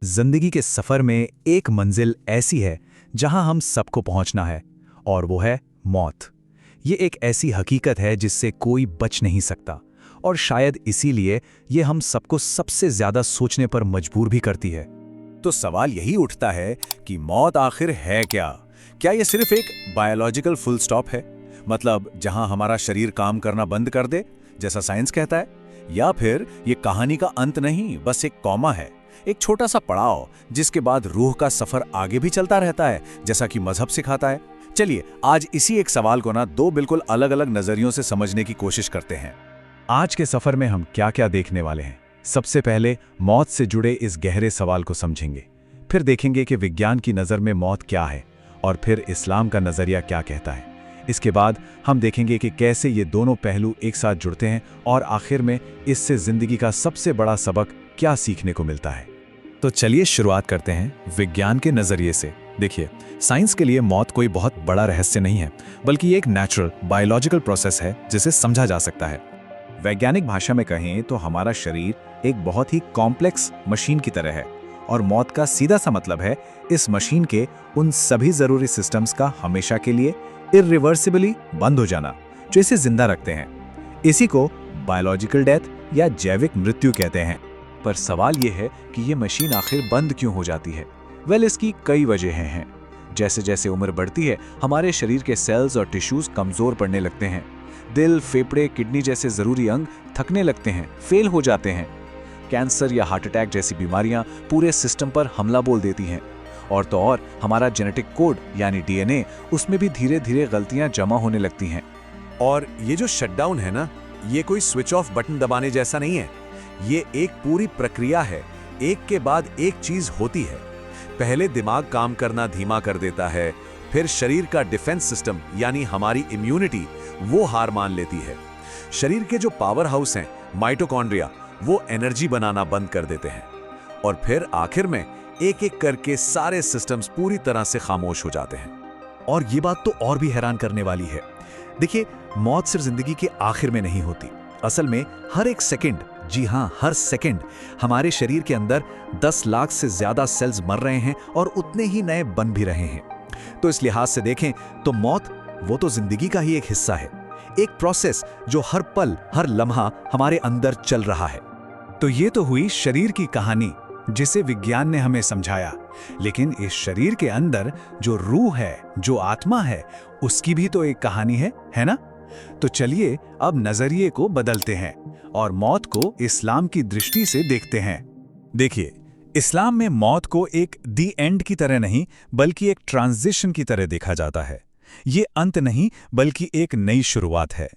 जिंदगी के सफर में एक मंजिल ऐसी है जहां हम सबको पहुंचना है, और वो है मौत। ये एक ऐसी हकीकत है जिससे कोई बच नहीं सकता, और शायद इसीलिए ये हम सबको सबसे ज्यादा सोचने पर मजबूर भी करती है। तो सवाल यही उठता है कि मौत आखिर है क्या? क्या ये सिर्फ एक बायोलॉजिकल फुल स्टॉप है, मतलब जहां हमारा शरीर काम करना बंद कर दे, जैसा साइंस कहता है? या फिर ये कहानी का अंत नहीं, बस एक कॉमा है, एक छोटा सा पड़ाव, जिसके बाद रूह का सफर आगे भी चलता रहता है, जैसा कि मजहब सिखाता है? चलिए आज इसी एक सवाल को दो बिल्कुल अलग अलग नजरियों से समझने की कोशिश करते हैं। आज के सफर में हम क्या क्या देखने वाले हैं? सबसे पहले मौत से जुड़े इस गहरे सवाल को समझेंगे, फिर देखेंगे कि विज्ञान की नज़र में मौत क्या है, और फिर इस्लाम का नज़रिया क्या कहता है। इसके बाद हम देखेंगे कि कैसे ये दोनों पहलू एक साथ जुड़ते हैं, और आखिर में इससे ज़िंदगी का सबसे बड़ा सबक क्या सीखने को मिलता है। तो चलिए शुरुआत करते हैं विज्ञान के नज़रिए से। देखिए, साइंस के लिए मौत कोई बहुत बड़ा रहस्य नहीं है, बल्कि ये एक नेचुरल बायोलॉजिकल प्रोसेस है जिसे समझा जा सकता है। वैज्ञानिक भाषा में कहें तो हमारा शरीर एक बहुत ही कॉम्प्लेक्स मशीन की तरह है, और मौत का सीधा सा मतलब है इस मशीन के उन सभी ज़रूरी सिस्टम्स का हमेशा के लिए इरिवर्सिबली बंद हो जाना जो इसे जिंदा रखते हैं। इसी को बायोलॉजिकल डेथ या जैविक मृत्यु कहते हैं। पर सवाल यह है कि ये मशीन आखिर बंद क्यों हो जाती है? इसकी कई वजहें हैं। जैसे जैसे उम्र बढ़ती है, हमारे शरीर के सेल्स और टिश्यूज कमजोर पड़ने लगते हैं। दिल, फेफड़े, किडनी जैसे जरूरी अंग थकने लगते हैं, फेल हो जाते हैं। कैंसर या हार्ट अटैक जैसी बीमारियां पूरे सिस्टम पर हमला बोल देती हैं। और तो और हमारा जेनेटिक कोड यानी डीएनए, उसमें भी धीरे धीरे गलतियां जमा होने लगती हैं। और ये जो शटडाउन है ना, ये कोई स्विच ऑफ बटन दबाने जैसा नहीं है। ये एक पूरी प्रक्रिया है, एक के बाद एक चीज होती है। पहले दिमाग काम करना धीमा कर देता है, फिर शरीर का डिफेंस सिस्टम यानी हमारी इम्यूनिटी वो हार मान लेती है। शरीर के जो पावर हाउस हैं, माइटोकॉन्ड्रिया, वो एनर्जी बनाना बंद कर देते हैं, और फिर आखिर में एक एक करके सारे सिस्टम्स पूरी तरह से खामोश हो जाते हैं। और ये बात तो और भी हैरान करने वाली है। देखिए, मौत सिर्फ जिंदगी के आखिर में नहीं होती। असल में हर एक सेकंड, जी हाँ, हर सेकंड हमारे शरीर के अंदर 10 लाख से ज्यादा सेल्स मर रहे हैं, और उतने ही नए बन भी रहे हैं। तो इस लिहाज से देखें तो मौत वो तो जिंदगी का ही एक हिस्सा है, एक प्रोसेस जो हर पल, हर लम्हा हमारे अंदर चल रहा है। तो ये तो हुई शरीर की कहानी जिसे विज्ञान ने हमें समझाया, लेकिन इस शरीर के अंदर जो रूह है, जो आत्मा है, उसकी भी तो एक कहानी है ना? तो चलिए अब नजरिए को बदलते हैं और मौत को इस्लाम की दृष्टि से देखते हैं। देखिए, इस्लाम में मौत को एक दी एंड की तरह नहीं, बल्कि एक ट्रांजिशन की तरह देखा जाता है। ये अंत नहीं, बल्कि एक नई शुरुआत है।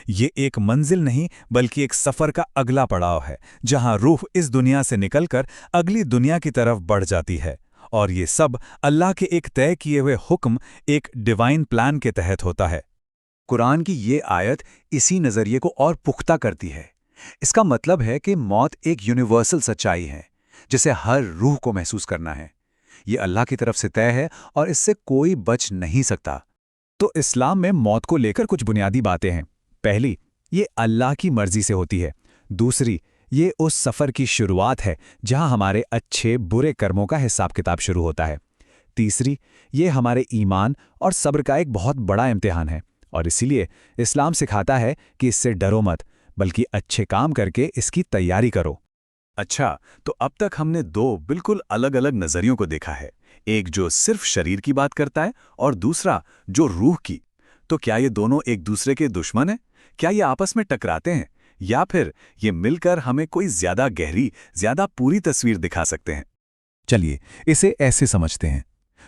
ये एक मंजिल नहीं, बल्कि एक सफर का अगला पड़ाव है, जहां रूह इस दुनिया से निकलकर अगली दुनिया की तरफ बढ़ जाती है। और ये सब अल्लाह के एक तय किए हुए हुक्म, एक डिवाइन प्लान के तहत होता है। कुरान की ये आयत इसी नजरिए को और पुख्ता करती है। इसका मतलब है कि मौत एक यूनिवर्सल सच्चाई है, जिसे हर रूह को महसूस करना है। ये अल्लाह की तरफ से तय है, और इससे कोई बच नहीं सकता। तो इस्लाम में मौत को लेकर कुछ बुनियादी बातें हैं। पहली, ये अल्लाह की मर्जी से होती है। दूसरी, ये उस सफ़र की शुरुआत है जहां हमारे अच्छे बुरे कर्मों का हिसाब किताब शुरू होता है। तीसरी, ये हमारे ईमान और सब्र का एक बहुत बड़ा इम्तिहान है, और इसीलिए इस्लाम सिखाता है कि इससे डरो मत, बल्कि अच्छे काम करके इसकी तैयारी करो। अच्छा, तो अब तक हमने दो बिल्कुल अलग अलग नज़रियों को देखा है, एक जो सिर्फ शरीर की बात करता है, और दूसरा जो रूह की। तो क्या ये दोनों एक दूसरे के दुश्मन हैं? क्या ये आपस में टकराते हैं, या फिर ये मिलकर हमें कोई ज्यादा गहरी, ज्यादा पूरी तस्वीर दिखा सकते हैं? चलिए इसे ऐसे समझते हैं।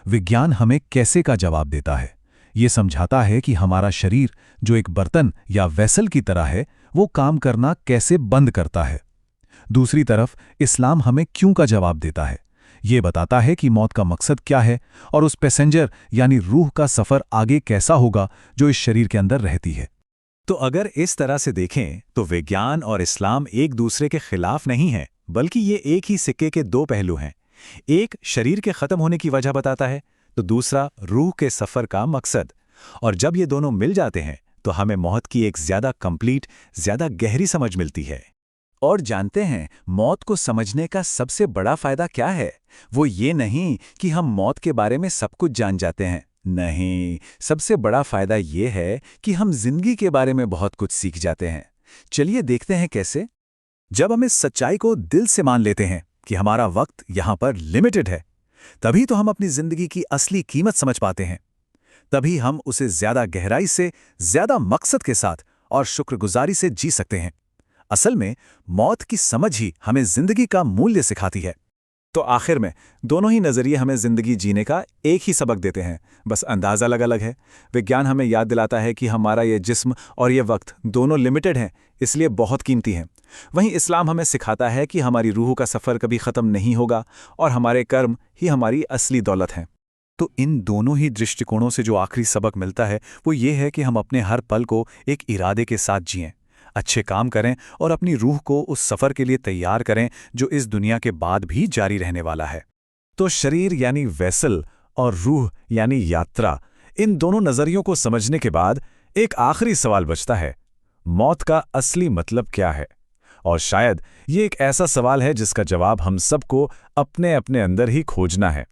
विज्ञान हमें कैसे का जवाब देता है। ये समझाता है कि हमारा शरीर जो एक बर्तन या वेसल की तरह है, वो काम करना कैसे बंद करता है। दूसरी तरफ इस्लाम हमें क्यों का जवाब देता है। ये बताता है कि मौत का मकसद क्या है, और उस पैसेंजर यानी रूह का सफ़र आगे कैसा होगा जो इस शरीर के अंदर रहती है। तो अगर इस तरह से देखें तो विज्ञान और इस्लाम एक दूसरे के खिलाफ नहीं हैं, बल्कि ये एक ही सिक्के के दो पहलू हैं। एक शरीर के ख़त्म होने की वजह बताता है, तो दूसरा रूह के सफ़र का मकसद। और जब ये दोनों मिल जाते हैं तो हमें मौत की एक ज़्यादा कंप्लीट, ज़्यादा गहरी समझ मिलती है। और जानते हैं मौत को समझने का सबसे बड़ा फायदा क्या है? वो ये नहीं कि हम मौत के बारे में सब कुछ जान जाते हैं। नहीं, सबसे बड़ा फायदा ये है कि हम जिंदगी के बारे में बहुत कुछ सीख जाते हैं। चलिए देखते हैं कैसे। जब हम इस सच्चाई को दिल से मान लेते हैं कि हमारा वक्त यहाँ पर लिमिटेड है, तभी तो हम अपनी जिंदगी की असली कीमत समझ पाते हैं। तभी हम उसे ज्यादा गहराई से, ज्यादा मकसद के साथ और शुक्रगुजारी से जी सकते हैं। असल में मौत की समझ ही हमें जिंदगी का मूल्य सिखाती है। तो आखिर में दोनों ही नजरिए हमें जिंदगी जीने का एक ही सबक देते हैं, बस अंदाजा अलग अलग है। विज्ञान हमें याद दिलाता है कि हमारा ये जिस्म और ये वक्त दोनों लिमिटेड हैं, इसलिए बहुत कीमती हैं। वहीं इस्लाम हमें सिखाता है कि हमारी रूह का सफ़र कभी ख़त्म नहीं होगा और हमारे कर्म ही हमारी असली दौलत हैं। तो इन दोनों ही दृष्टिकोणों से जो आखिरी सबक मिलता है वो ये है कि हम अपने हर पल को एक इरादे के साथ जिएं, अच्छे काम करें और अपनी रूह को उस सफ़र के लिए तैयार करें जो इस दुनिया के बाद भी जारी रहने वाला है। तो शरीर यानी वेसल और रूह यानी यात्रा, इन दोनों नज़रियों को समझने के बाद एक आखिरी सवाल बचता है, मौत का असली मतलब क्या है? और शायद ये एक ऐसा सवाल है जिसका जवाब हम सबको अपने अपने अंदर ही खोजना है।